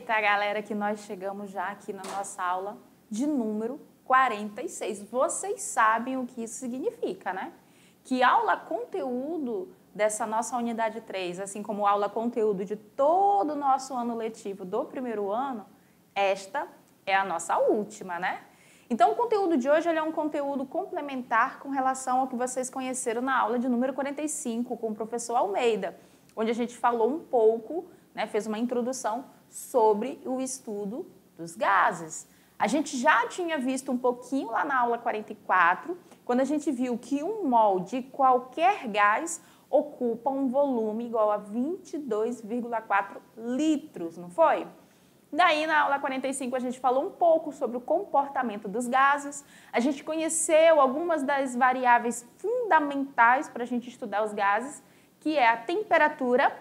Eita, galera, que nós chegamos já aqui na nossa aula de número 46. Vocês sabem o que isso significa, né? Que aula conteúdo dessa nossa unidade 3, assim como aula conteúdo de todo o nosso ano letivo do primeiro ano, esta é a nossa última, né? Então, o conteúdo de hoje ele é um conteúdo complementar com relação ao que vocês conheceram na aula de número 45 com o professor Almeida, onde a gente falou um pouco, né, fez uma introdução sobre o estudo dos gases. A gente já tinha visto um pouquinho lá na aula 44, quando a gente viu que um mol de qualquer gás ocupa um volume igual a 22,4 litros, não foi? Daí, na aula 45, a gente falou um pouco sobre o comportamento dos gases, a gente conheceu algumas das variáveis fundamentais para a gente estudar os gases, que é a temperatura,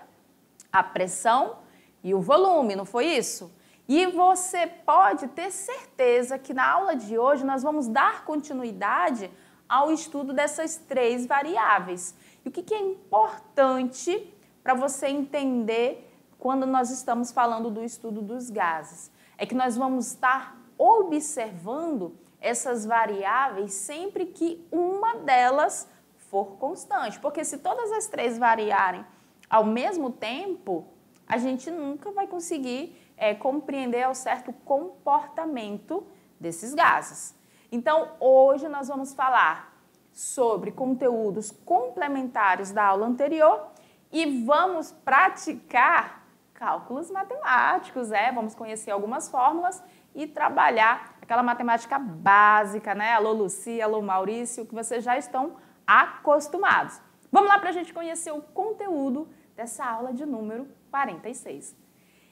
a pressão e o volume, não foi isso? E você pode ter certeza que na aula de hoje nós vamos dar continuidade ao estudo dessas três variáveis. E o que é importante para você entender quando nós estamos falando do estudo dos gases? É que nós vamos estar observando essas variáveis sempre que uma delas for constante. Porque se todas as três variarem ao mesmo tempo, a gente nunca vai conseguir compreender ao certo o comportamento desses gases. Então, hoje nós vamos falar sobre conteúdos complementares da aula anterior e vamos praticar cálculos matemáticos, vamos conhecer algumas fórmulas e trabalhar aquela matemática básica, né? Alô, Lucia, alô, Maurício, que vocês já estão acostumados. Vamos lá para a gente conhecer o conteúdo dessa aula de número 46.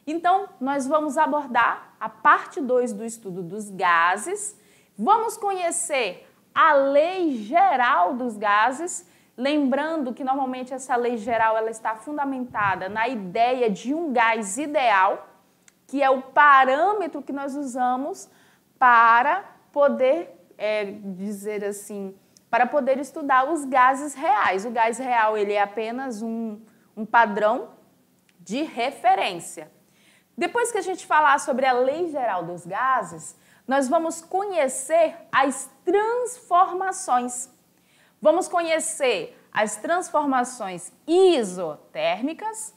Então, nós vamos abordar a parte 2 do estudo dos gases, vamos conhecer a lei geral dos gases, lembrando que normalmente essa lei geral ela está fundamentada na ideia de um gás ideal, que é o parâmetro que nós usamos para poder dizer assim, para poder estudar os gases reais. O gás real ele é apenas um padrão de referência. Depois que a gente falar sobre a lei geral dos gases, nós vamos conhecer as transformações. Vamos conhecer as transformações isotérmicas,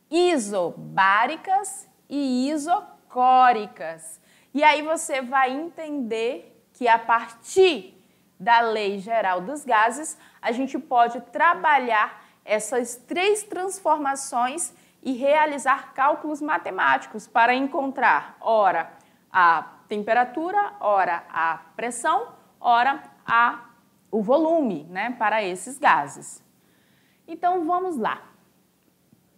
isobáricas e isocóricas. E aí você vai entender que a partir da lei geral dos gases, a gente pode trabalhar essas três transformações e realizar cálculos matemáticos para encontrar, ora, a temperatura, ora, a pressão, ora, o volume, né, para esses gases. Então, vamos lá.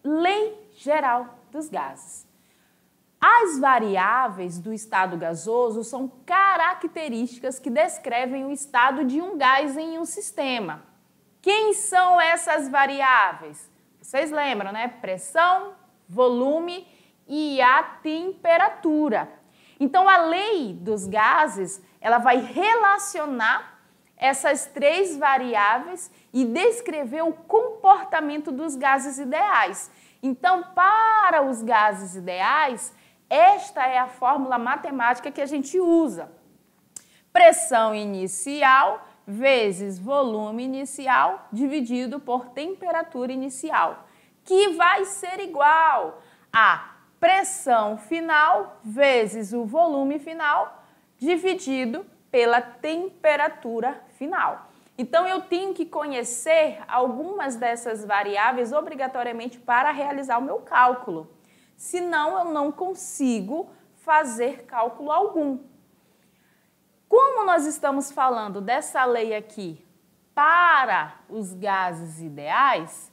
Lei geral dos gases. As variáveis do estado gasoso são características que descrevem o estado de um gás em um sistema. Quem são essas variáveis? Vocês lembram, né? Pressão, volume e a temperatura. Então, a lei dos gases, ela vai relacionar essas três variáveis e descrever o comportamento dos gases ideais. Então, para os gases ideais, esta é a fórmula matemática que a gente usa. Pressão inicial vezes volume inicial dividido por temperatura inicial, que vai ser igual a pressão final vezes o volume final dividido pela temperatura final. Então, eu tenho que conhecer algumas dessas variáveis obrigatoriamente para realizar o meu cálculo. Senão, eu não consigo fazer cálculo algum. Como nós estamos falando dessa lei aqui para os gases ideais,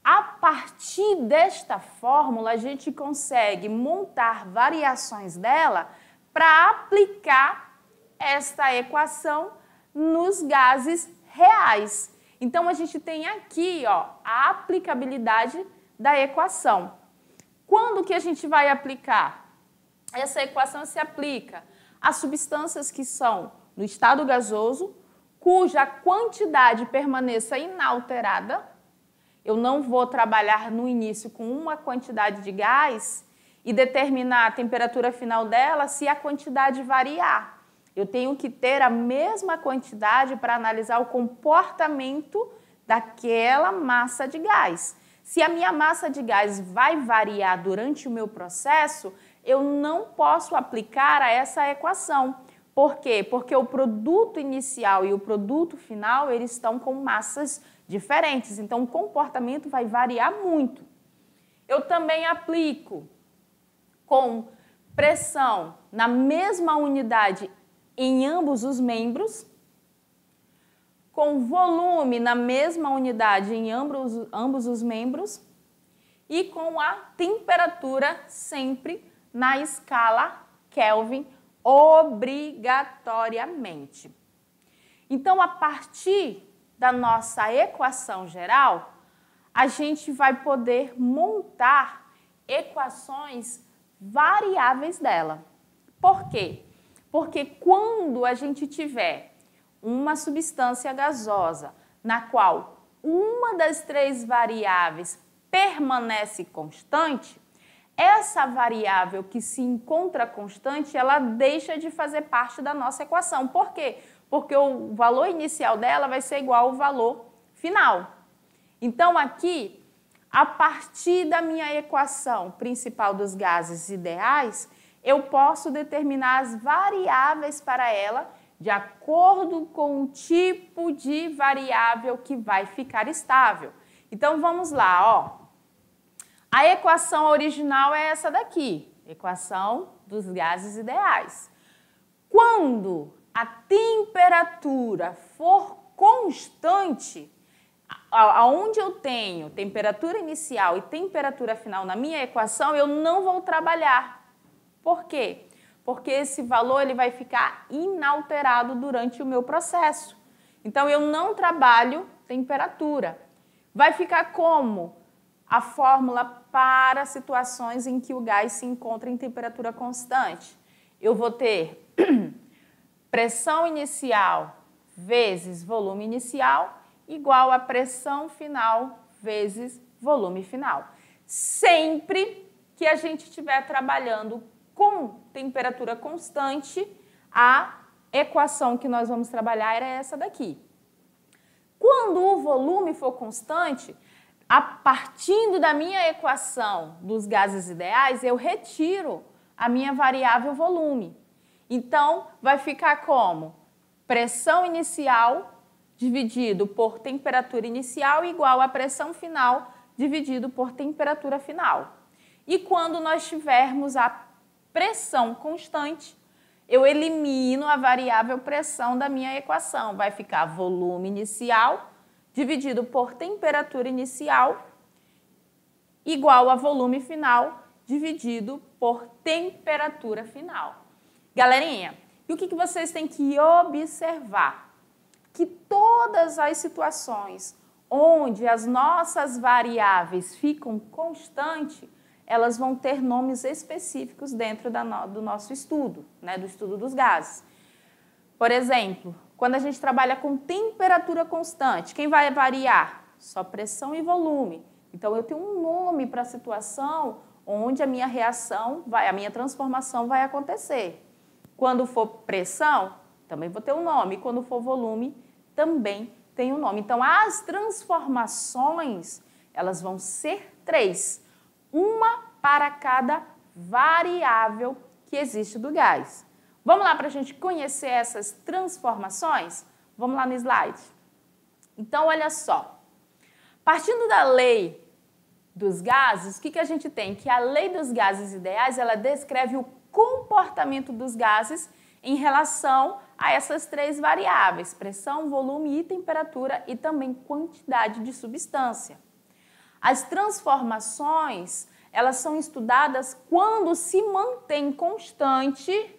a partir desta fórmula, a gente consegue montar variações dela para aplicar esta equação nos gases reais. Então, a gente tem aqui a aplicabilidade da equação. Quando que a gente vai aplicar? Essa equação se aplica a substâncias que são no estado gasoso, cuja quantidade permaneça inalterada. Eu não vou trabalhar no início com uma quantidade de gás e determinar a temperatura final dela se a quantidade variar. Eu tenho que ter a mesma quantidade para analisar o comportamento daquela massa de gás. Se a minha massa de gás vai variar durante o meu processo, eu não posso aplicar a essa equação. Por quê? Porque o produto inicial e o produto final, eles estão com massas diferentes. Então, o comportamento vai variar muito. Eu também aplico com pressão na mesma unidade em ambos os membros, com volume na mesma unidade em ambos os membros e com a temperatura sempre na escala Kelvin, obrigatoriamente. Então, a partir da nossa equação geral, a gente vai poder montar equações variáveis dela. Por quê? Porque quando a gente tiver uma substância gasosa na qual uma das três variáveis permanece constante, essa variável que se encontra constante, ela deixa de fazer parte da nossa equação. Por quê? Porque o valor inicial dela vai ser igual ao valor final. Então, aqui, a partir da minha equação principal dos gases ideais, eu posso determinar as variáveis para ela de acordo com o tipo de variável que vai ficar estável. Então, vamos lá, ó. A equação original é essa daqui, equação dos gases ideais. Quando a temperatura for constante, aonde eu tenho temperatura inicial e temperatura final na minha equação, eu não vou trabalhar. Por quê? Porque esse valor ele vai ficar inalterado durante o meu processo. Então, eu não trabalho temperatura. Vai ficar como? A fórmula para situações em que o gás se encontra em temperatura constante. Eu vou ter pressão inicial vezes volume inicial igual a pressão final vezes volume final. Sempre que a gente estiver trabalhando com temperatura constante, a equação que nós vamos trabalhar é essa daqui. Quando o volume for constante, partindo da minha equação dos gases ideais, eu retiro a minha variável volume. Então, vai ficar como? Pressão inicial dividido por temperatura inicial igual a pressão final dividido por temperatura final. E quando nós tivermos a pressão constante, eu elimino a variável pressão da minha equação. Vai ficar volume inicial dividido por temperatura inicial igual a volume final dividido por temperatura final. Galerinha, e o que vocês têm que observar? Que todas as situações onde as nossas variáveis ficam constantes, elas vão ter nomes específicos dentro do nosso estudo, né, do estudo dos gases. Por exemplo, quando a gente trabalha com temperatura constante, quem vai variar? Só pressão e volume. Então, eu tenho um nome para a situação onde a minha reação, a minha transformação vai acontecer. Quando for pressão, também vou ter um nome. Quando for volume, também tem um nome. Então, as transformações, elas vão ser 3. Uma para cada variável que existe do gás. Vamos lá para a gente conhecer essas transformações? Vamos lá no slide. Então, olha só. Partindo da lei dos gases, o que a gente tem? Que a lei dos gases ideais, ela descreve o comportamento dos gases em relação a essas 3 variáveis, pressão, volume e temperatura, e também quantidade de substância. As transformações, elas são estudadas quando se mantém constante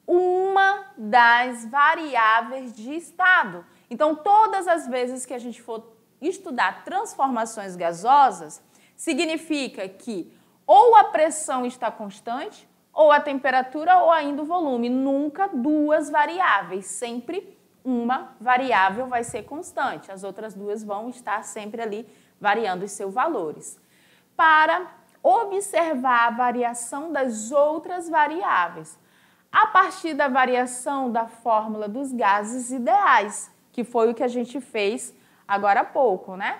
uma das variáveis de estado. Então, todas as vezes que a gente for estudar transformações gasosas, significa que ou a pressão está constante, ou a temperatura, ou ainda o volume. Nunca 2 variáveis, sempre uma variável vai ser constante. As outras 2 vão estar sempre ali variando os seus valores. Para observar a variação das outras variáveis, a partir da variação da fórmula dos gases ideais, que foi o que a gente fez agora há pouco, né?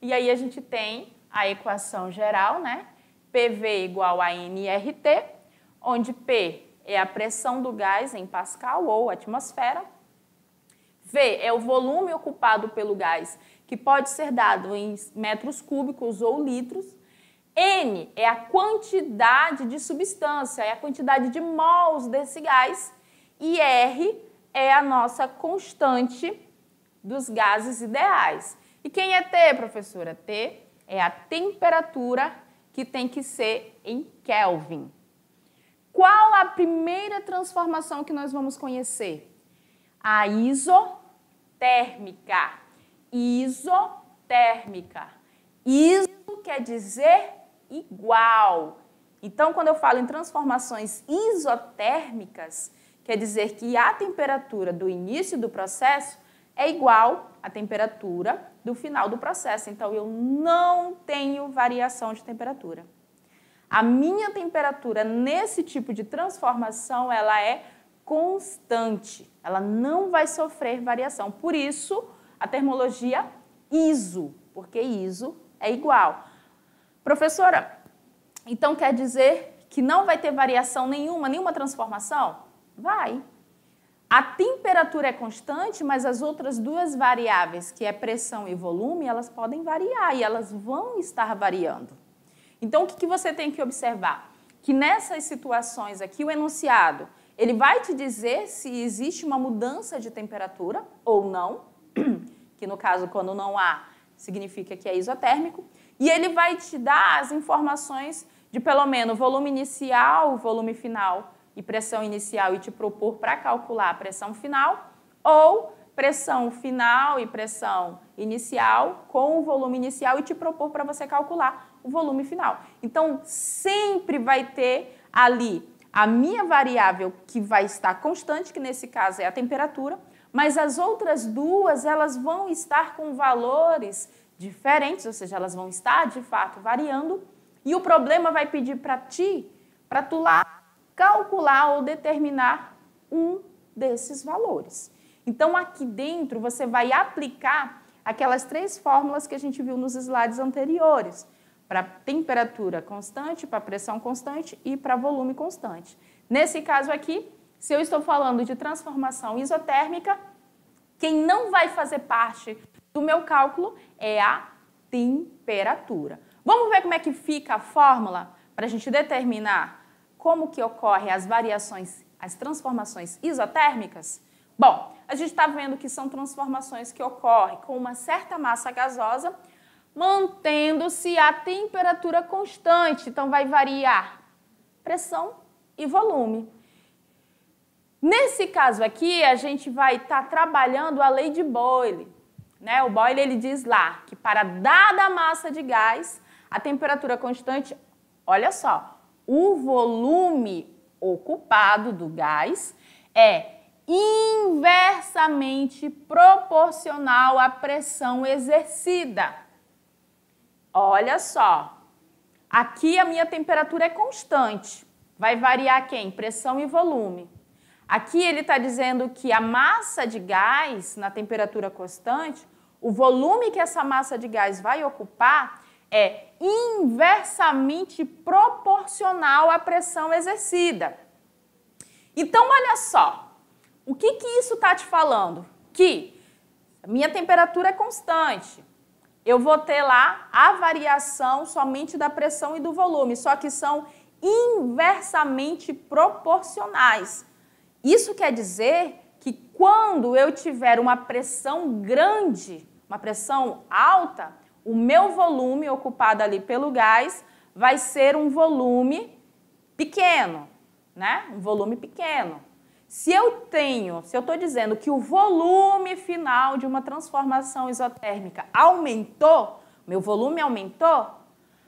E aí a gente tem a equação geral, né? PV igual a nRT, onde P é a pressão do gás em Pascal ou atmosfera, V é o volume ocupado pelo gás, que pode ser dado em metros cúbicos ou litros, N é a quantidade de substância, é a quantidade de mols desse gás, e R é a nossa constante dos gases ideais. E quem é T, professora? T é a temperatura que tem que ser em Kelvin. Qual a primeira transformação que nós vamos conhecer? A isotérmica. Isotérmica. Iso quer dizer igual. Então, quando eu falo em transformações isotérmicas, quer dizer que a temperatura do início do processo é igual à temperatura do final do processo. Então, eu não tenho variação de temperatura. A minha temperatura nesse tipo de transformação, ela é constante. Ela não vai sofrer variação. Por isso, a termologia ISO, porque ISO é igual. Professora, então quer dizer que não vai ter variação nenhuma transformação? Vai. A temperatura é constante, mas as outras duas variáveis, que é pressão e volume, elas podem variar e elas vão estar variando. Então, o que você tem que observar? Que nessas situações aqui, o enunciado, ele vai te dizer se existe uma mudança de temperatura ou não, que no caso, quando não há, significa que é isotérmico, e ele vai te dar as informações de pelo menos volume inicial, volume final e pressão inicial e te propor para calcular a pressão final, ou pressão final e pressão inicial com o volume inicial e te propor para você calcular o volume final. Então, sempre vai ter ali a minha variável que vai estar constante, que nesse caso é a temperatura, mas as outras duas, elas vão estar com valores diferentes, ou seja, elas vão estar, de fato, variando, e o problema vai pedir para tu lá calcular ou determinar um desses valores. Então, aqui dentro, você vai aplicar aquelas 3 fórmulas que a gente viu nos slides anteriores, para temperatura constante, para pressão constante e para volume constante. Nesse caso aqui, se eu estou falando de transformação isotérmica, quem não vai fazer parte do meu cálculo é a temperatura. Vamos ver como é que fica a fórmula para a gente determinar como que ocorrem as variações, as transformações isotérmicas? Bom, a gente está vendo que são transformações que ocorrem com uma certa massa gasosa, mantendo-se a temperatura constante. Então, vai variar pressão e volume. Nesse caso aqui, a gente vai estar trabalhando a lei de Boyle, né? O Boyle, ele diz lá que para dada massa de gás, a temperatura constante, olha só, o volume ocupado do gás é inversamente proporcional à pressão exercida. Olha só, aqui a minha temperatura é constante, vai variar quem? Pressão e volume. Aqui ele está dizendo que a massa de gás, na temperatura constante, o volume que essa massa de gás vai ocupar é inversamente proporcional à pressão exercida. Então, olha só, o que isso está te falando? Que minha temperatura é constante. Eu vou ter lá a variação somente da pressão e do volume, só que são inversamente proporcionais. Isso quer dizer que quando eu tiver uma pressão grande, uma pressão alta, o meu volume ocupado ali pelo gás vai ser um volume pequeno, né? Um volume pequeno. Se eu estou dizendo que o volume final de uma transformação isotérmica aumentou, meu volume aumentou,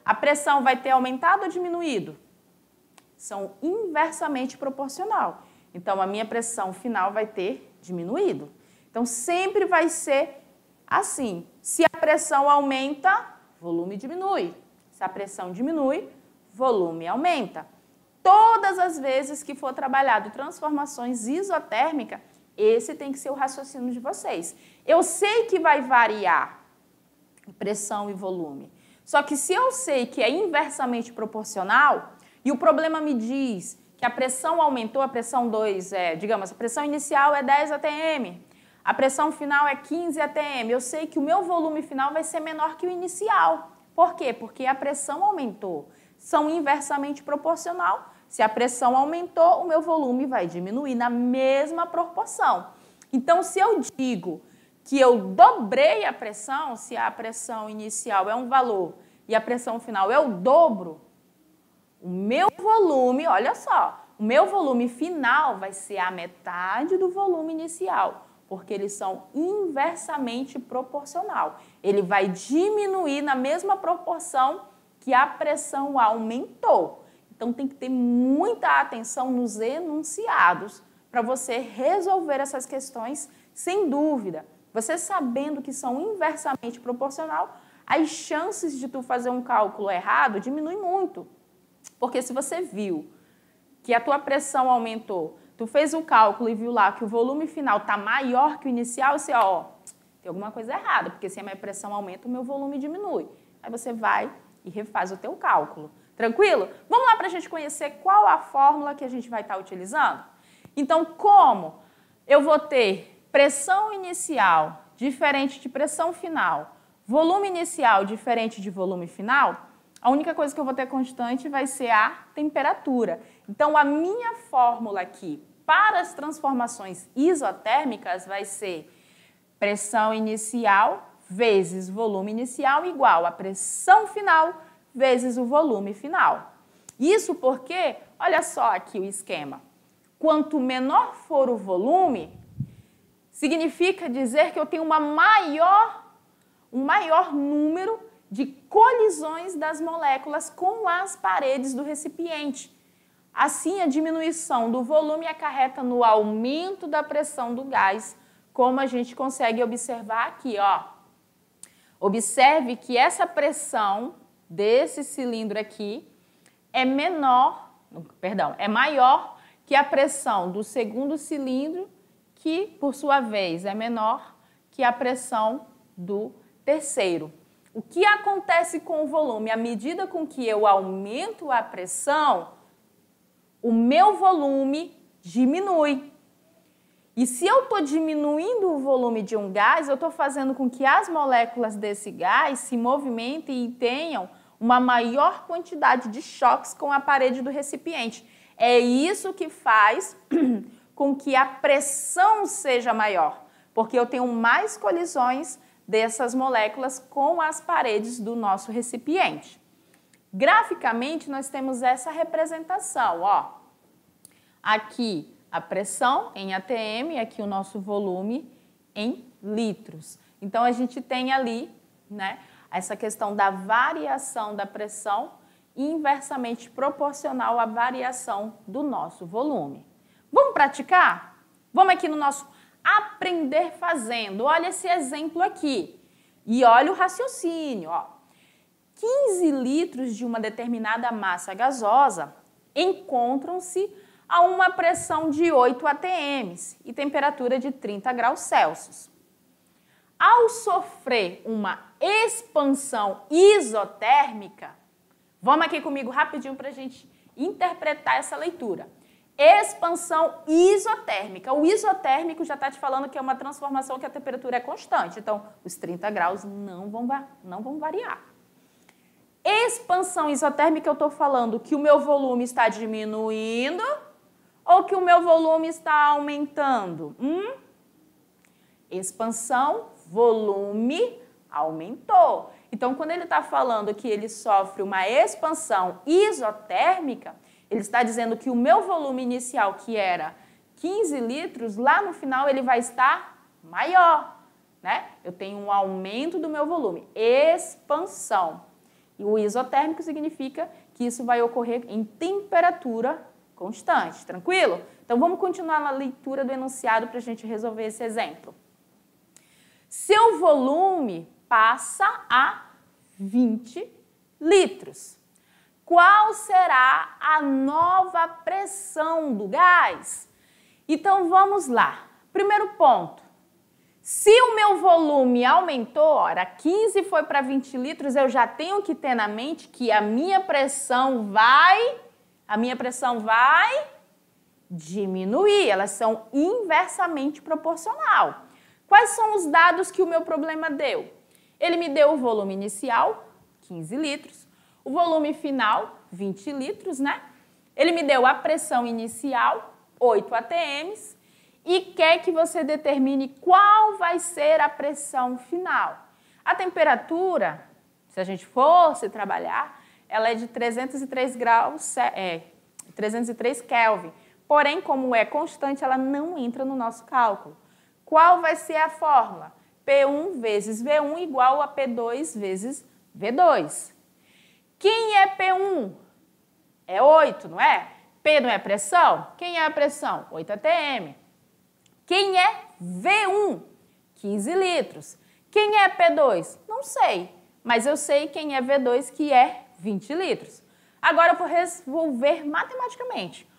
a pressão vai ter aumentado ou diminuído? São inversamente proporcional. Então, a minha pressão final vai ter diminuído. Então, sempre vai ser assim. Se a pressão aumenta, volume diminui. Se a pressão diminui, volume aumenta. Todas as vezes que for trabalhado transformações isotérmicas, esse tem que ser o raciocínio de vocês. Eu sei que vai variar pressão e volume, só que se eu sei que é inversamente proporcional, e o problema me diz que a pressão aumentou, a pressão 2 digamos, a pressão inicial é 10 atm, a pressão final é 15 atm, eu sei que o meu volume final vai ser menor que o inicial. Por quê? Porque a pressão aumentou. São inversamente proporcional. Se a pressão aumentou, o meu volume vai diminuir na mesma proporção. Então, se eu digo que eu dobrei a pressão, se a pressão inicial é um valor e a pressão final é o dobro, o meu volume, olha só, o meu volume final vai ser a metade do volume inicial, porque eles são inversamente proporcional. Ele vai diminuir na mesma proporção que a pressão aumentou. Então, tem que ter muita atenção nos enunciados para você resolver essas questões sem dúvida. Você sabendo que são inversamente proporcional, as chances de tu fazer um cálculo errado diminuem muito. Porque se você viu que a tua pressão aumentou, tu fez o cálculo e viu lá que o volume final está maior que o inicial, você, tem alguma coisa errada, porque se a minha pressão aumenta, o meu volume diminui. Aí você vai e refaz o teu cálculo. Tranquilo? Vamos lá para a gente conhecer qual a fórmula que a gente vai estar utilizando? Então, como eu vou ter pressão inicial diferente de pressão final, volume inicial diferente de volume final, a única coisa que eu vou ter constante vai ser a temperatura. Então, a minha fórmula aqui para as transformações isotérmicas vai ser pressão inicial vezes volume inicial igual a pressão final vezes o volume final. Isso porque, olha só aqui o esquema, quanto menor for o volume, significa dizer que eu tenho um maior número de colisões das moléculas com as paredes do recipiente. Assim, a diminuição do volume acarreta no aumento da pressão do gás, como a gente consegue observar aqui, Observe que essa pressão desse cilindro aqui é maior que a pressão do segundo cilindro, que, por sua vez, é menor que a pressão do terceiro. O que acontece com o volume? À medida com que eu aumento a pressão, o meu volume diminui. E se eu estou diminuindo o volume de um gás, eu estou fazendo com que as moléculas desse gás se movimentem e tenham uma maior quantidade de choques com a parede do recipiente. É isso que faz com que a pressão seja maior, porque eu tenho mais colisões dessas moléculas com as paredes do nosso recipiente. Graficamente, nós temos essa representação, Aqui a pressão em atm, aqui o nosso volume em litros. Então, a gente tem ali, essa questão da variação da pressão inversamente proporcional à variação do nosso volume. Vamos praticar? Vamos aqui no nosso aprender fazendo. Olha esse exemplo aqui. E olha o raciocínio, 15 litros de uma determinada massa gasosa encontram-se a uma pressão de 8 atm e temperatura de 30 graus Celsius. Ao sofrer uma expansão isotérmica, vamos aqui comigo rapidinho para a gente interpretar essa leitura. Expansão isotérmica. O isotérmico já está te falando que é uma transformação que a temperatura é constante. Então, os 30 graus não vão variar. Expansão isotérmica, eu estou falando que o meu volume está diminuindo ou que o meu volume está aumentando? Expansão, volume, aumentou. Então, quando ele está falando que ele sofre uma expansão isotérmica, ele está dizendo que o meu volume inicial, que era 15 litros, lá no final ele vai estar maior, Eu tenho um aumento do meu volume, expansão. E o isotérmico significa que isso vai ocorrer em temperatura constante, tranquilo? Então, vamos continuar na leitura do enunciado para a gente resolver esse exemplo. Seu volume passa a 20 litros. qual será a nova pressão do gás? Então, vamos lá. Primeiro ponto. Se o meu volume aumentou, ora, 15 foi para 20 litros, eu já tenho que ter na mente que a minha pressão vai diminuir. Elas são inversamente proporcional. Quais são os dados que o meu problema deu? Ele me deu o volume inicial, 15 litros, o volume final, 20 litros, né? Ele me deu a pressão inicial, 8 atms, e quer que você determine qual vai ser a pressão final. A temperatura, se a gente fosse trabalhar, ela é de 303 Kelvin. Porém, como é constante, ela não entra no nosso cálculo. Qual vai ser a fórmula? P1 vezes V1 igual a P2 vezes V2. Quem é P1? É 8, não é? P não é pressão? Quem é a pressão? 8 atm. Quem é V1? 15 litros. Quem é P2? Não sei, mas eu sei quem é V2, que é 20 litros. Agora eu vou resolver matematicamente.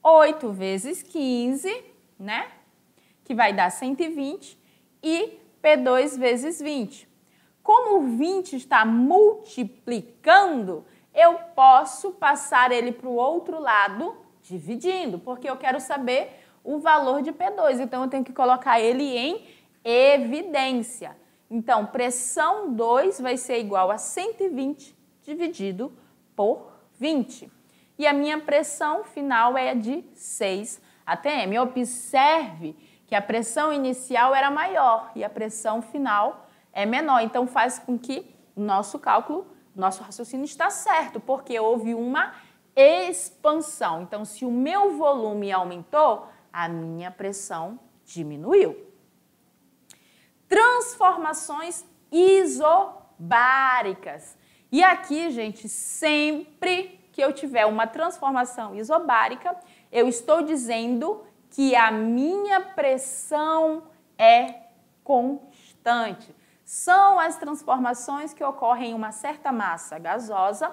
8 vezes 15, né? Que vai dar 120, e P2 vezes 20. Como o 20 está multiplicando, eu posso passar ele para o outro lado dividindo, porque eu quero saber o valor de P2, então eu tenho que colocar ele em evidência. Então, pressão 2 vai ser igual a 120 dividido por 20. E a minha pressão final é de 6 atm. Observe que a pressão inicial era maior e a pressão final é menor. Então, faz com que o nosso cálculo, nosso raciocínio está certo, porque houve uma expansão. Então, se o meu volume aumentou, a minha pressão diminuiu. Transformações isobáricas. E aqui, gente, sempre que eu tiver uma transformação isobárica, eu estou dizendo que a minha pressão é constante. São as transformações que ocorrem em uma certa massa gasosa,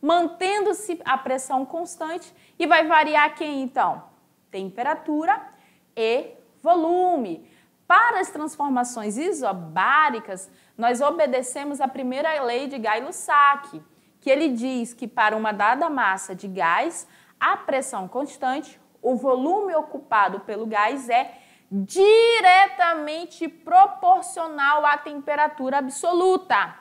mantendo-se a pressão constante, e vai variar quem, então? Temperatura e volume. Para as transformações isobáricas, nós obedecemos a primeira lei de Gay-Lussac, que ele diz que para uma dada massa de gás, a pressão constante, o volume ocupado pelo gás é diretamente proporcional à temperatura absoluta.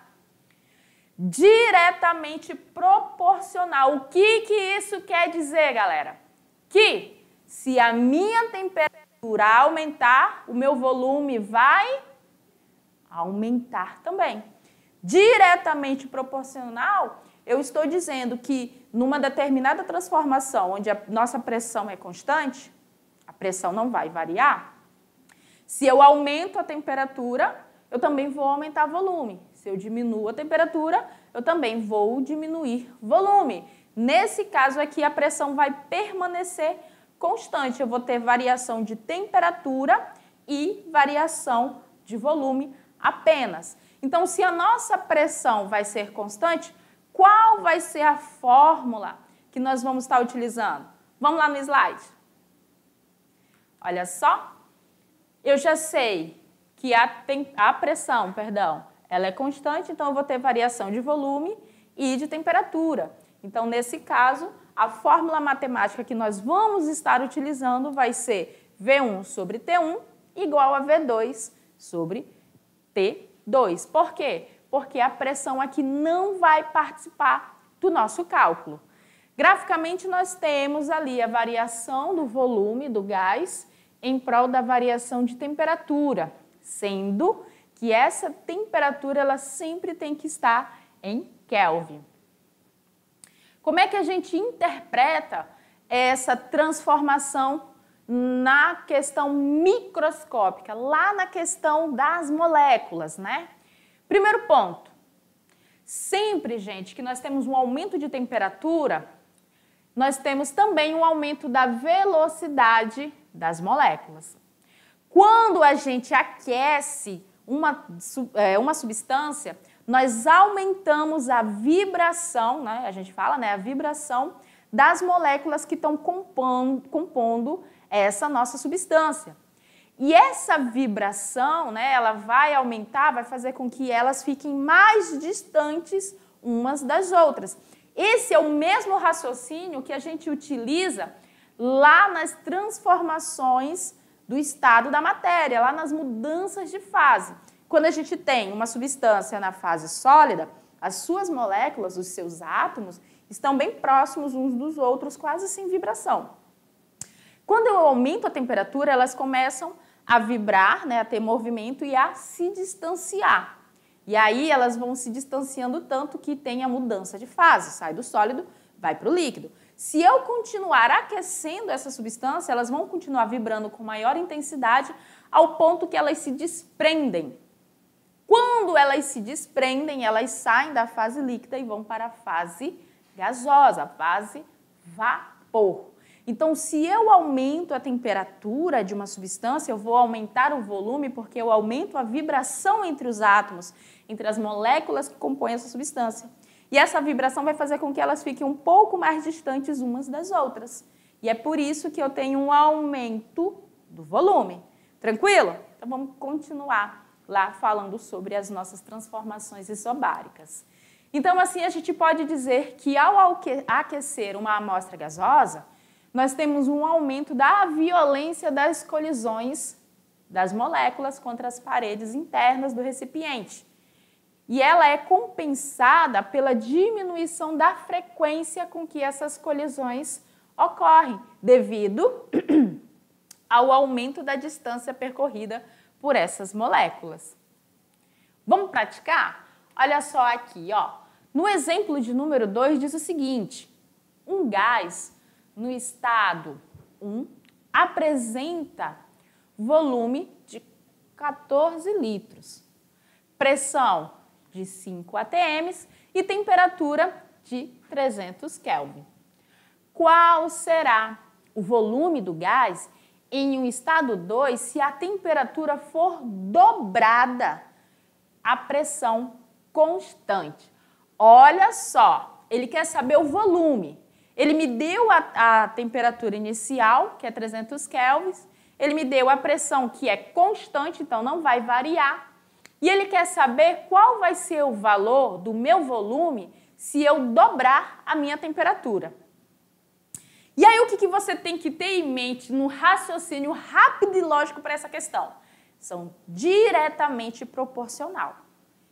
Diretamente proporcional. O que isso quer dizer, galera? Que se a minha temperatura aumentar, o meu volume vai aumentar também. Diretamente proporcional, eu estou dizendo que numa determinada transformação, onde a nossa pressão é constante, a pressão não vai variar. Se eu aumento a temperatura, eu também vou aumentar o volume. Se eu diminuo a temperatura, eu também vou diminuir o volume. Nesse caso aqui, a pressão vai permanecer constante. Eu vou ter variação de temperatura e variação de volume apenas. Então, se a nossa pressão vai ser constante, qual vai ser a fórmula que nós vamos estar utilizando? Vamos lá no slide. Olha só. Eu já sei que a pressão, ela é constante, então eu vou ter variação de volume e de temperatura. Então, nesse caso, a fórmula matemática que nós vamos estar utilizando vai ser V1 sobre T1 igual a V2 sobre T2. Por quê? Porque a pressão aqui não vai participar do nosso cálculo. Graficamente, nós temos ali a variação do volume do gás em prol da variação de temperatura, sendo que essa temperatura ela sempre tem que estar em Kelvin. Como é que a gente interpreta essa transformação na questão microscópica, lá na questão das moléculas, né? Primeiro ponto, sempre, gente, que nós temos um aumento de temperatura, nós temos também um aumento da velocidade das moléculas. Quando a gente aquece uma substância, nós aumentamos a vibração, né? A gente fala, né? A vibração das moléculas que estão compondo essa nossa substância. E essa vibração, né, ela vai aumentar, vai fazer com que elas fiquem mais distantes umas das outras. Esse é o mesmo raciocínio que a gente utiliza lá nas transformações do estado da matéria, lá nas mudanças de fase. Quando a gente tem uma substância na fase sólida, as suas moléculas, os seus átomos, estão bem próximos uns dos outros, quase sem vibração. Quando eu aumento a temperatura, elas começam a vibrar, né, a ter movimento e a se distanciar. E aí elas vão se distanciando tanto que tem a mudança de fase, sai do sólido, vai para o líquido. Se eu continuar aquecendo essa substância, elas vão continuar vibrando com maior intensidade ao ponto que elas se desprendem. Quando elas se desprendem, elas saem da fase líquida e vão para a fase gasosa, a fase vapor. Então, se eu aumento a temperatura de uma substância, eu vou aumentar o volume porque eu aumento a vibração entre os átomos, entre as moléculas que compõem essa substância. E essa vibração vai fazer com que elas fiquem um pouco mais distantes umas das outras. E é por isso que eu tenho um aumento do volume. Tranquilo? Então, vamos continuar lá falando sobre as nossas transformações isobáricas. Então, assim, a gente pode dizer que ao aquecer uma amostra gasosa, nós temos um aumento da violência das colisões das moléculas contra as paredes internas do recipiente. E ela é compensada pela diminuição da frequência com que essas colisões ocorrem, devido ao aumento da distância percorrida por essas moléculas. Vamos praticar? Olha só aqui, ó. No exemplo de número 2 diz o seguinte: um gás no estado 1 apresenta volume de 14 litros, pressão de 5 atm e temperatura de 300 Kelvin. Qual será o volume do gás em um estado 2 se a temperatura for dobrada, a pressão constante? Olha só, ele quer saber o volume. Ele me deu a temperatura inicial, que é 300 Kelvin, ele me deu a pressão, que é constante, então não vai variar, e ele quer saber qual vai ser o valor do meu volume se eu dobrar a minha temperatura. E aí o que você tem que ter em mente no raciocínio rápido e lógico para essa questão? São diretamente proporcional.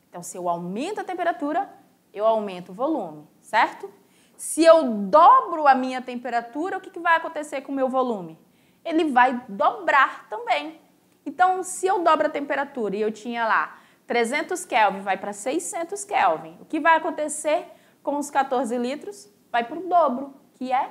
Então, se eu aumento a temperatura, eu aumento o volume, certo? Se eu dobro a minha temperatura, o que vai acontecer com o meu volume? Ele vai dobrar também. Então, se eu dobro a temperatura e eu tinha lá 300 Kelvin, vai para 600 Kelvin, o que vai acontecer com os 14 litros? Vai para o dobro, que é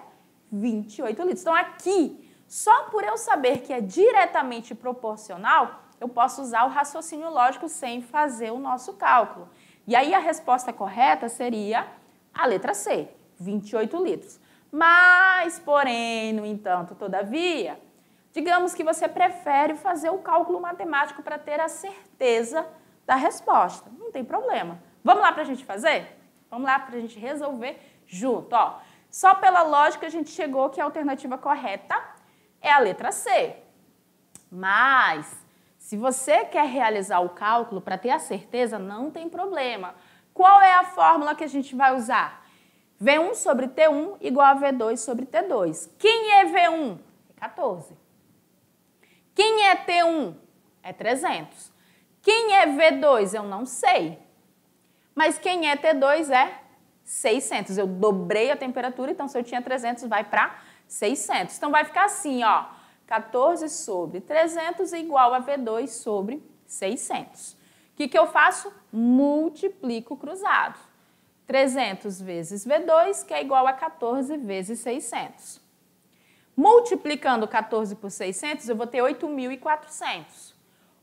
28 litros. Então, aqui, só por eu saber que é diretamente proporcional, eu posso usar o raciocínio lógico sem fazer o nosso cálculo. E aí, a resposta correta seria a letra C. 28 litros. Mas, porém, no entanto, todavia, digamos que você prefere fazer o cálculo matemático para ter a certeza da resposta. Não tem problema. Vamos lá para a gente fazer? Vamos lá para a gente resolver junto. Ó, só pela lógica a gente chegou que a alternativa correta é a letra C. Mas, se você quer realizar o cálculo para ter a certeza, não tem problema. Qual é a fórmula que a gente vai usar? V1 sobre T1 igual a V2 sobre T2. Quem é V1? É 14. Quem é T1? É 300. Quem é V2? Eu não sei. Mas quem é T2 é 600. Eu dobrei a temperatura, então se eu tinha 300, vai para 600. Então vai ficar assim, ó. 14 sobre 300 igual a V2 sobre 600. O que eu faço? Multiplico cruzado. 300 vezes V2, que é igual a 14 vezes 600. Multiplicando 14 por 600, eu vou ter 8.400.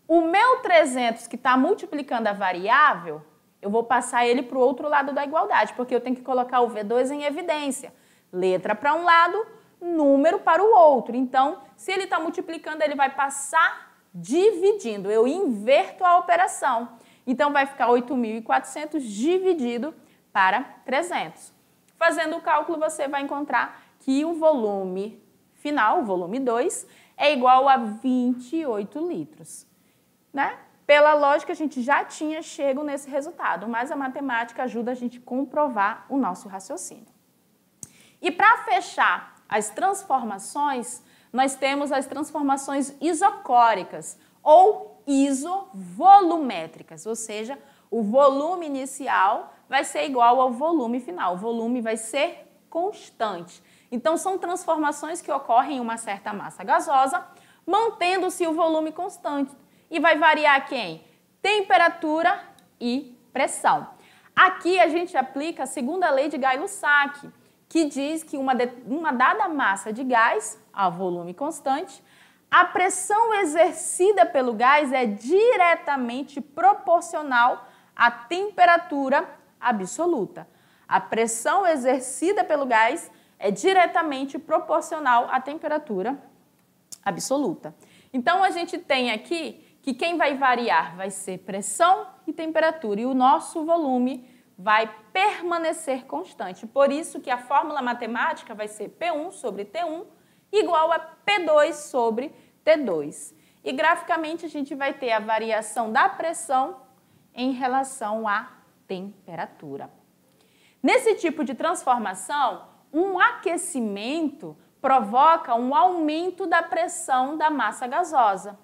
O meu 300, que está multiplicando a variável, eu vou passar ele para o outro lado da igualdade, porque eu tenho que colocar o V2 em evidência. Letra para um lado, número para o outro. Então, se ele está multiplicando, ele vai passar dividindo. Eu inverto a operação. Então, vai ficar 8.400 dividido para 300. Fazendo o cálculo, você vai encontrar que o volume final, o volume 2, é igual a 28 litros. Né? Pela lógica, a gente já tinha chego nesse resultado, mas a matemática ajuda a gente a comprovar o nosso raciocínio. E para fechar as transformações, nós temos as transformações isocóricas ou isovolumétricas, ou seja, o volume inicial vai ser igual ao volume final, o volume vai ser constante. Então, são transformações que ocorrem em uma certa massa gasosa, mantendo-se o volume constante. E vai variar quem? Temperatura e pressão. Aqui a gente aplica a segunda lei de Gay-Lussac, que diz que uma dada massa de gás, a volume constante, a pressão exercida pelo gás é diretamente proporcional à temperatura absoluta. A pressão exercida pelo gás é diretamente proporcional à temperatura absoluta. Então, a gente tem aqui que quem vai variar vai ser pressão e temperatura, e o nosso volume vai permanecer constante. Por isso que a fórmula matemática vai ser P1 sobre T1 igual a P2 sobre T2. E graficamente a gente vai ter a variação da pressão em relação à temperatura. Nesse tipo de transformação, um aquecimento provoca um aumento da pressão da massa gasosa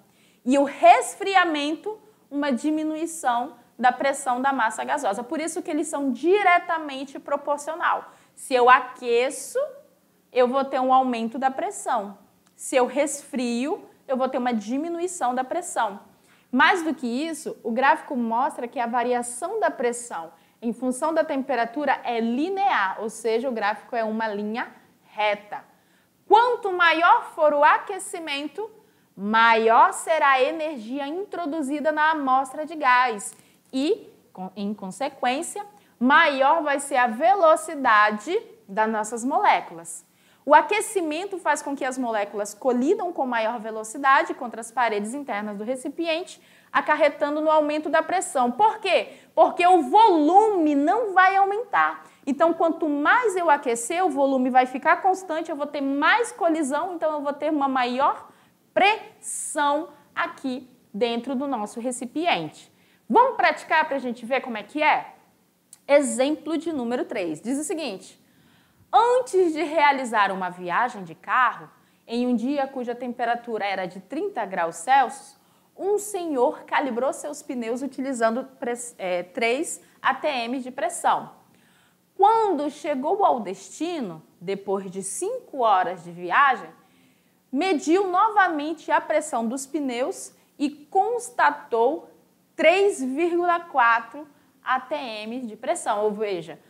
e o resfriamento, uma diminuição da pressão da massa gasosa. Por isso que eles são diretamente proporcional. Se eu aqueço, eu vou ter um aumento da pressão. Se eu resfrio, eu vou ter uma diminuição da pressão. Mais do que isso, o gráfico mostra que a variação da pressão em função da temperatura é linear, ou seja, o gráfico é uma linha reta. Quanto maior for o aquecimento, maior será a energia introduzida na amostra de gás e, em consequência, maior vai ser a velocidade das nossas moléculas. O aquecimento faz com que as moléculas colidam com maior velocidade contra as paredes internas do recipiente, acarretando no aumento da pressão. Por quê? Porque o volume não vai aumentar. Então, quanto mais eu aquecer, o volume vai ficar constante, eu vou ter mais colisão, então eu vou ter uma maior pressão aqui dentro do nosso recipiente. Vamos praticar para a gente ver como é que é? Exemplo de número 3. Diz o seguinte: antes de realizar uma viagem de carro, em um dia cuja temperatura era de 30 graus Celsius, um senhor calibrou seus pneus utilizando 3 atm de pressão. Quando chegou ao destino, depois de 5 horas de viagem, mediu novamente a pressão dos pneus e constatou 3,4 atm de pressão. Ou veja,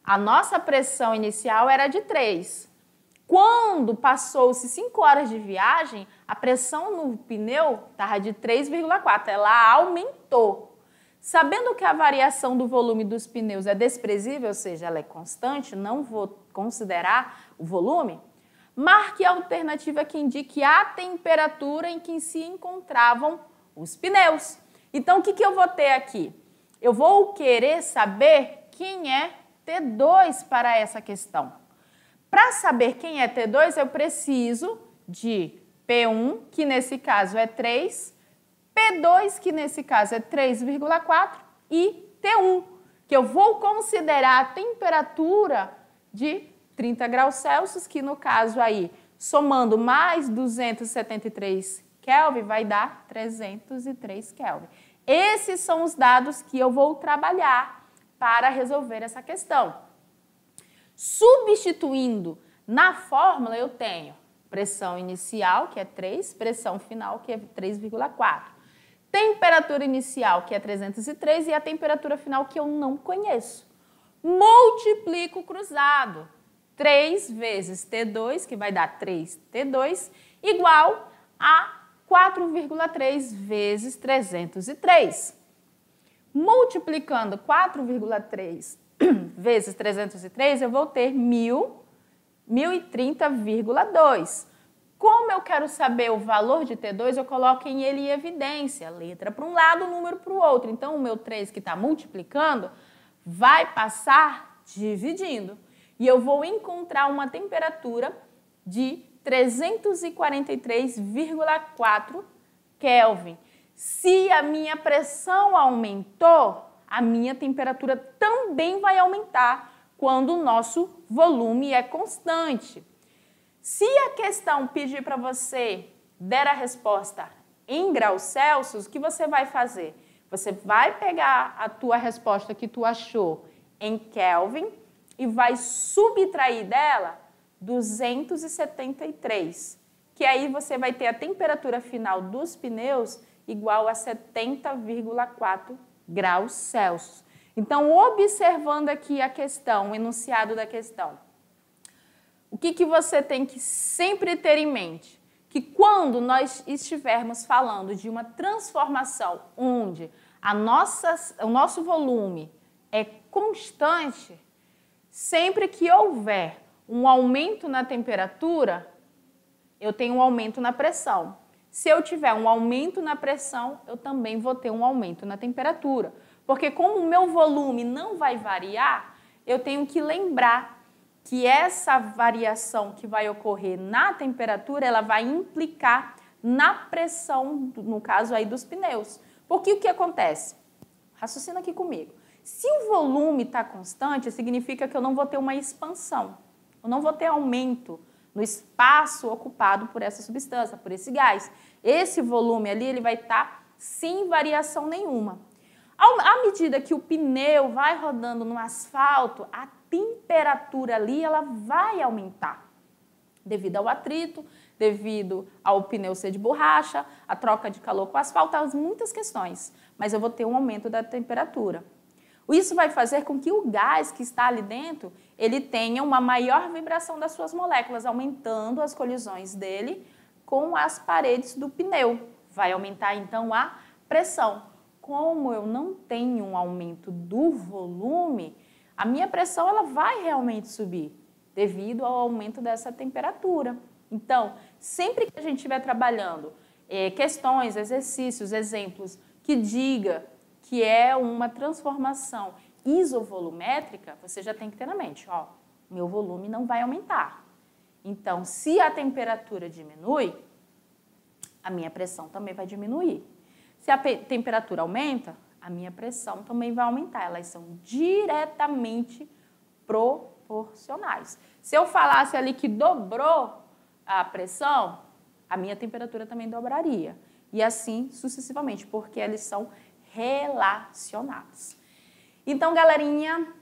a nossa pressão inicial era de 3. Quando passou-se 5 horas de viagem, a pressão no pneu estava de 3,4, ela aumentou. Sabendo que a variação do volume dos pneus é desprezível, ou seja, ela é constante, não vou considerar o volume, marque a alternativa que indique a temperatura em que se encontravam os pneus. Então, o que eu vou ter aqui? Eu vou querer saber quem é T2 para essa questão. Para saber quem é T2, eu preciso de P1, que nesse caso é 3, P2, que nesse caso é 3,4, e T1, que eu vou considerar a temperatura de 30 graus Celsius, que no caso aí, somando mais 273 Kelvin, vai dar 303 Kelvin. Esses são os dados que eu vou trabalhar para resolver essa questão. Substituindo na fórmula, eu tenho pressão inicial, que é 3, pressão final, que é 3,4. Temperatura inicial, que é 303, e a temperatura final, que eu não conheço. Multiplico o cruzado. 3 vezes T2, que vai dar 3T2, igual a 4,3 vezes 303. Multiplicando 4,3 vezes 303, eu vou ter 1030,2. Como eu quero saber o valor de T2, eu coloco ele em evidência, letra para um lado, número para o outro. Então, o meu 3 que está multiplicando vai passar dividindo. E eu vou encontrar uma temperatura de 343,4 Kelvin. Se a minha pressão aumentou, a minha temperatura também vai aumentar quando o nosso volume é constante. Se a questão pedir para você der a resposta em graus Celsius, o que você vai fazer? Você vai pegar a tua resposta que tu achou em Kelvin e vai subtrair dela 273, que aí você vai ter a temperatura final dos pneus igual a 70,4 graus Celsius. Então, observando aqui a questão, o enunciado da questão, o que você tem que sempre ter em mente? Que quando nós estivermos falando de uma transformação onde o nosso volume é constante, sempre que houver um aumento na temperatura, eu tenho um aumento na pressão. Se eu tiver um aumento na pressão, eu também vou ter um aumento na temperatura. Porque como o meu volume não vai variar, eu tenho que lembrar que essa variação que vai ocorrer na temperatura, ela vai implicar na pressão, no caso aí dos pneus. Porque o que acontece? Raciocina aqui comigo. Se o volume está constante, significa que eu não vou ter uma expansão. Eu não vou ter aumento no espaço ocupado por essa substância, por esse gás. Esse volume ali, ele vai estar sem variação nenhuma. À medida que o pneu vai rodando no asfalto, a temperatura ali ela vai aumentar. Devido ao atrito, devido ao pneu ser de borracha, a troca de calor com o asfalto, muitas questões. Mas eu vou ter um aumento da temperatura. Isso vai fazer com que o gás que está ali dentro, ele tenha uma maior vibração das suas moléculas, aumentando as colisões dele com as paredes do pneu. Vai aumentar, então, a pressão. Como eu não tenho um aumento do volume, a minha pressão ela vai realmente subir devido ao aumento dessa temperatura. Então, sempre que a gente estiver trabalhando questões, exercícios, exemplos que diga que é uma transformação isovolumétrica, você já tem que ter na mente, ó, meu volume não vai aumentar. Então, se a temperatura diminui, a minha pressão também vai diminuir. Se a temperatura aumenta, a minha pressão também vai aumentar. Elas são diretamente proporcionais. Se eu falasse ali que dobrou a pressão, a minha temperatura também dobraria. E assim sucessivamente, porque eles são relacionados. Então, galerinha,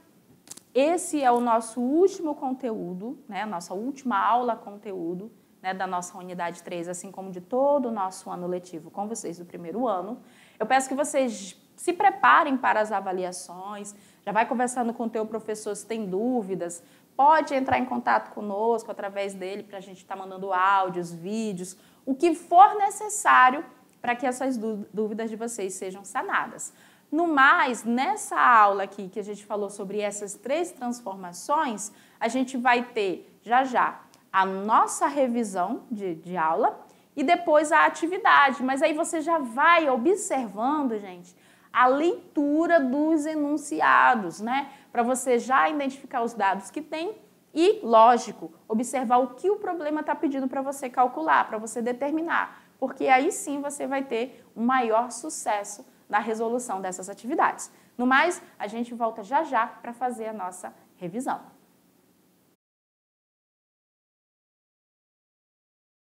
esse é o nosso último conteúdo, né? A nossa última aula conteúdo, né, da nossa unidade 3, assim como de todo o nosso ano letivo com vocês do primeiro ano. Eu peço que vocês se preparem para as avaliações, já vai conversando com o teu professor se tem dúvidas, pode entrar em contato conosco através dele para a gente estar mandando áudios, vídeos, o que for necessário para que essas dúvidas de vocês sejam sanadas. No mais, nessa aula aqui que a gente falou sobre essas 3 transformações, a gente vai ter já a nossa revisão de aula e depois a atividade. Mas aí você já vai observando, gente, a leitura dos enunciados, né? Para você já identificar os dados que tem e, lógico, observar o que o problema está pedindo para você calcular, para você determinar. Porque aí sim você vai ter um maior sucesso na resolução dessas atividades. No mais, a gente volta já para fazer a nossa revisão.